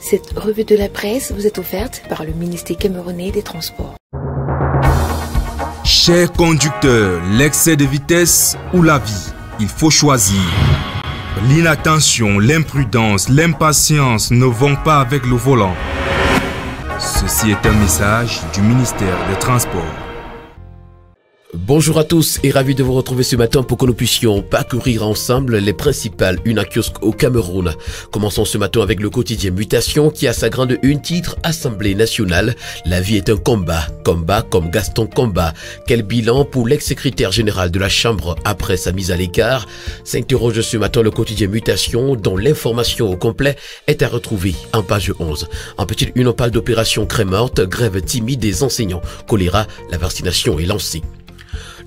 Cette revue de la presse vous est offerte par le ministère camerounais des Transports. Chers conducteurs, l'excès de vitesse ou la vie, il faut choisir. L'inattention, l'imprudence, l'impatience ne vont pas avec le volant. Ceci est un message du ministère des Transports. Bonjour à tous et ravi de vous retrouver ce matin pour que nous puissions parcourir ensemble les principales unes à kiosque au Cameroun. Commençons ce matin avec le quotidien Mutation qui a sa grande une titre Assemblée nationale. La vie est un combat. Combat comme Gaston Combat. Quel bilan pour l'ex-secrétaire général de la Chambre après sa mise à l'écart? S'interroge ce matin le quotidien Mutation dont l'information au complet est à retrouver en page 11. En petite une, on parle d'opération crème morte, grève timide des enseignants. Choléra, la vaccination est lancée.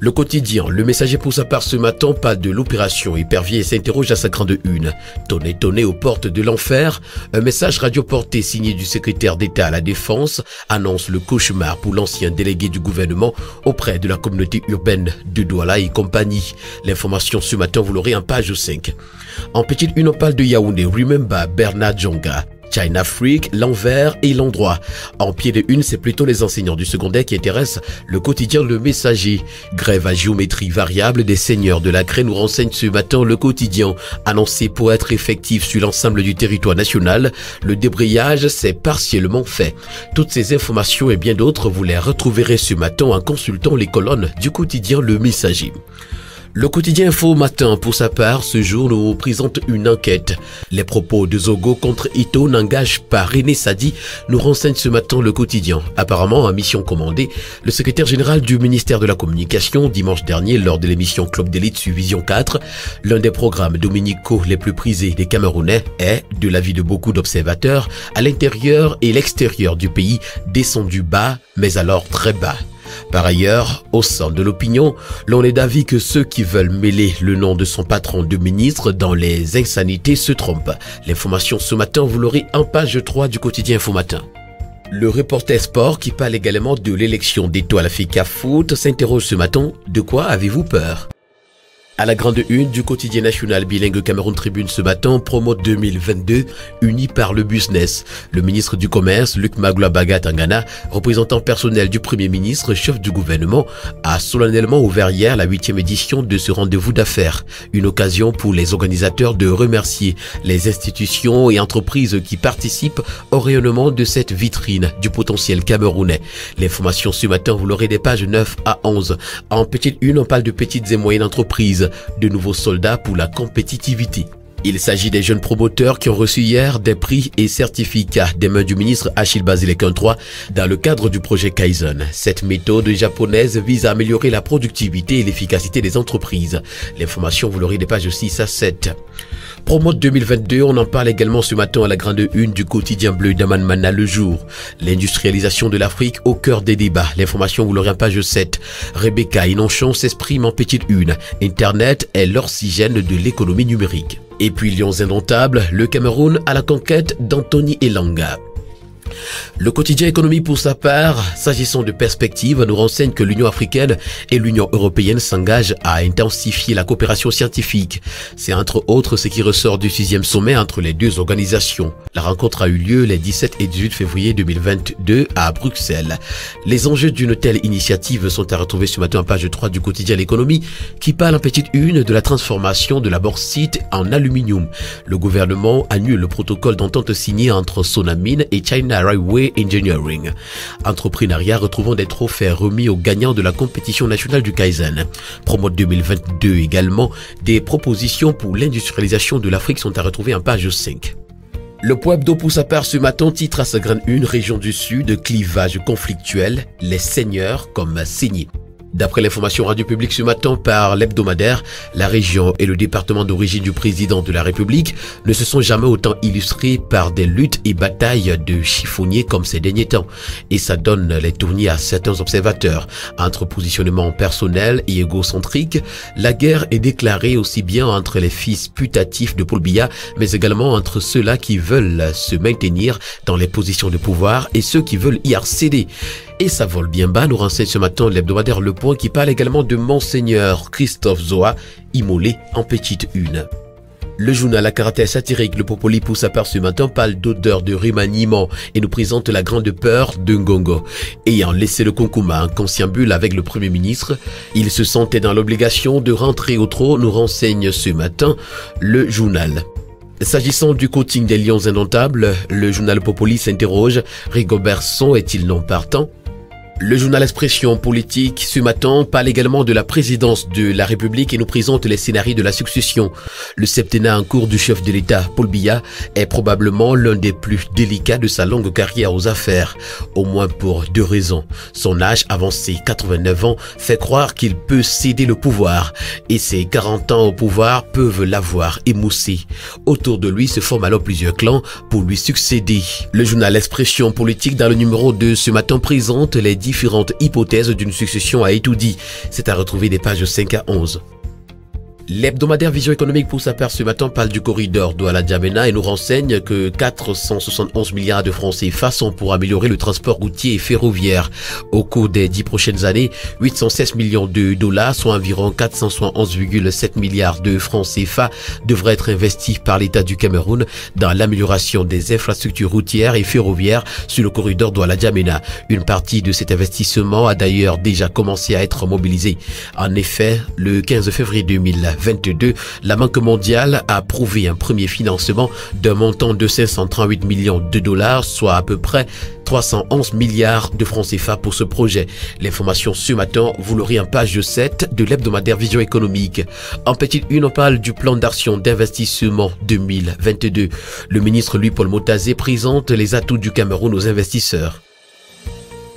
Le quotidien, le messager pour sa part ce matin parle de l'opération Épervier et s'interroge à sa grande une. Tonné aux portes de l'enfer, un message radioporté signé du secrétaire d'État à la Défense annonce le cauchemar pour l'ancien délégué du gouvernement auprès de la communauté urbaine de Douala et compagnie. L'information ce matin, vous l'aurez en page 5. En petite une, on parle de Yaoundé, Remember Bernard Djonga. China Freak, l'envers et l'endroit. En pied de une, c'est plutôt les enseignants du secondaire qui intéressent le quotidien Le Messager. Grève à géométrie variable des seigneurs de la Craie nous renseigne ce matin le quotidien. Annoncé pour être effectif sur l'ensemble du territoire national, le débrayage s'est partiellement fait. Toutes ces informations et bien d'autres, vous les retrouverez ce matin en consultant les colonnes du quotidien Le Messager. Le quotidien Info Matin, pour sa part, ce jour nous présente une enquête. Les propos de Zogo contre Ito n'engagent pas René Sadi, nous renseigne ce matin le quotidien. Apparemment, en mission commandée, le secrétaire général du ministère de la Communication, dimanche dernier, lors de l'émission Club d'élite sur Vision 4, l'un des programmes dominicaux les plus prisés des Camerounais est, de l'avis de beaucoup d'observateurs, à l'intérieur et l'extérieur du pays, descendu bas, mais alors très bas. Par ailleurs, au sein de l'opinion, l'on est d'avis que ceux qui veulent mêler le nom de son patron de ministre dans les insanités se trompent. L'information ce matin, vous l'aurez en page 3 du quotidien Info Matin. Le reporter sport qui parle également de l'élection d'Etoile Africa Foot s'interroge ce matin, de quoi avez-vous peur? À la grande une du quotidien national bilingue Cameroun Tribune ce matin, promo 2022, unis par le business. Le ministre du Commerce, Luc Magloa Tangana, représentant personnel du Premier ministre, chef du gouvernement, a solennellement ouvert hier la 8e édition de ce rendez-vous d'affaires. Une occasion pour les organisateurs de remercier les institutions et entreprises qui participent au rayonnement de cette vitrine du potentiel camerounais. L'information ce matin, vous l'aurez des pages 9 à 11. En petite une, on parle de petites et moyennes entreprises. De nouveaux soldats pour la compétitivité. Il s'agit des jeunes promoteurs qui ont reçu hier des prix et certificats des mains du ministre Achille Bazilek III dans le cadre du projet Kaizen. Cette méthode japonaise vise à améliorer la productivité et l'efficacité des entreprises. L'information, vous l'aurez des pages 6 à 7. Promote 2022, on en parle également ce matin à la grande une du quotidien bleu d'Aman Mana Le Jour. L'industrialisation de l'Afrique au cœur des débats. L'information, vous l'aurez en page 7. Rebecca Inonchon s'exprime en petite une. Internet est l'oxygène de l'économie numérique. Et puis Lions indomptables, le Cameroun à la conquête d'Anthony Elanga. Le quotidien économie pour sa part, s'agissant de perspectives, nous renseigne que l'Union africaine et l'Union européenne s'engagent à intensifier la coopération scientifique. C'est entre autres ce qui ressort du 6e sommet entre les deux organisations. La rencontre a eu lieu les 17 et 18 février 2022 à Bruxelles. Les enjeux d'une telle initiative sont à retrouver ce matin en page 3 du quotidien L'économie qui parle en petite une de la transformation de la bauxite en aluminium. Le gouvernement annule le protocole d'entente signé entre Sonamine et China Railway Engineering. Entrepreneuriat retrouvant des trophées remis aux gagnants de la compétition nationale du Kaizen. Promo 2022 également, des propositions pour l'industrialisation de l'Afrique sont à retrouver en page 5. Le Point Hebdo pour sa part ce matin titre à sa grande une région du Sud, clivage conflictuel, les seigneurs comme saignés. D'après l'information radio publique ce matin par l'hebdomadaire, la région et le département d'origine du président de la République ne se sont jamais autant illustrés par des luttes et batailles de chiffonniers comme ces derniers temps. Et ça donne les tournis à certains observateurs. Entre positionnement personnel et égocentrique, la guerre est déclarée aussi bien entre les fils putatifs de Paul Biya, mais également entre ceux-là qui veulent se maintenir dans les positions de pouvoir et ceux qui veulent y accéder. Et ça vole bien bas, nous renseigne ce matin l'hebdomadaire Le Point qui parle également de Monseigneur Christophe Zoa, immolé en petite une. Le journal à caractère satirique Le Popoli pour sa part ce matin parle d'odeur de remaniement et nous présente la grande peur de Ngongo. Ayant laissé le Konkuma en conciliabule avec le Premier ministre, il se sentait dans l'obligation de rentrer au trône, nous renseigne ce matin le journal. S'agissant du coaching des Lions indomptables, le journal Popoli s'interroge, Rigobert Song est-il non partant? Le journal Expression politique ce matin parle également de la présidence de la République et nous présente les scénarios de la succession. Le septennat en cours du chef de l'État, Paul Biya, est probablement l'un des plus délicats de sa longue carrière aux affaires, au moins pour deux raisons. Son âge avancé, 89 ans, fait croire qu'il peut céder le pouvoir et ses 40 ans au pouvoir peuvent l'avoir émoussé. Autour de lui se forment alors plusieurs clans pour lui succéder. Le journal Expression politique dans le numéro 2 ce matin présente les différentes hypothèses d'une succession à étudier. C'est à retrouver des pages 5 à 11. L'hebdomadaire Vision économique pour sa part ce matin parle du corridor Douala-N'Djamena et nous renseigne que 471 milliards de francs CFA sont pour améliorer le transport routier et ferroviaire. Au cours des 10 prochaines années, 816 millions de dollars, soit environ 471,7 milliards de francs CFA, devraient être investis par l'État du Cameroun dans l'amélioration des infrastructures routières et ferroviaires sur le corridor Douala-N'Djamena. Une partie de cet investissement a d'ailleurs déjà commencé à être mobilisée. En effet, le 15 février 2022, la Banque mondiale a approuvé un premier financement d'un montant de 538 millions de dollars, soit à peu près 311 milliards de francs CFA pour ce projet. L'information ce matin, vous l'aurez en page 7 de l'hebdomadaire Vision économique. En petite une, on parle du plan d'action d'investissement 2022. Le ministre Louis-Paul Motazé présente les atouts du Cameroun aux investisseurs.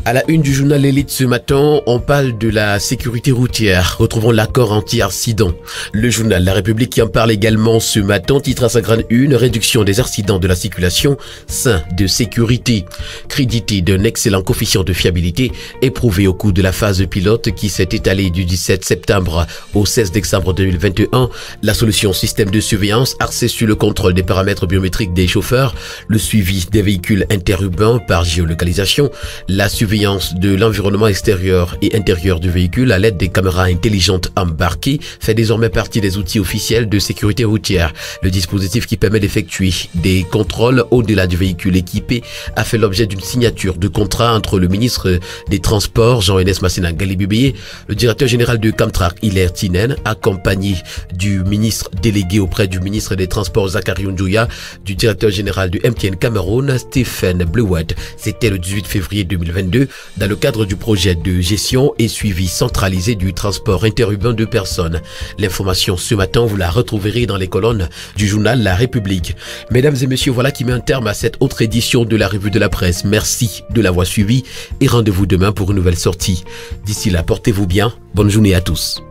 À la une du journal L'Élite ce matin, on parle de la sécurité routière. Retrouvons l'accord anti-accident. Le journal La République qui en parle également ce matin titre à sa grande une, réduction des accidents de la circulation, sein de sécurité. Crédité d'un excellent coefficient de fiabilité éprouvé au cours de la phase pilote qui s'est étalée du 17 septembre au 16 décembre 2021, la solution système de surveillance axée sur le contrôle des paramètres biométriques des chauffeurs, le suivi des véhicules interurbains par géolocalisation, la surveillance de l'environnement extérieur et intérieur du véhicule à l'aide des caméras intelligentes embarquées fait désormais partie des outils officiels de sécurité routière. Le dispositif qui permet d'effectuer des contrôles au-delà du véhicule équipé a fait l'objet d'une signature de contrat entre le ministre des Transports Jean-Enes Massena Galibibé, le directeur général de Camtrac Hilaire Tinen, accompagné du ministre délégué auprès du ministre des Transports Zachary Ndjouya, du directeur général du MTN Cameroun Stephen Blewett. C'était le 18 février 2022. Dans le cadre du projet de gestion et suivi centralisé du transport interurbain de personnes. L'information ce matin, vous la retrouverez dans les colonnes du journal La République. Mesdames et messieurs, voilà qui met un terme à cette autre édition de la Revue de la Presse. Merci de l'avoir suivi et rendez-vous demain pour une nouvelle sortie. D'ici là, portez-vous bien. Bonne journée à tous.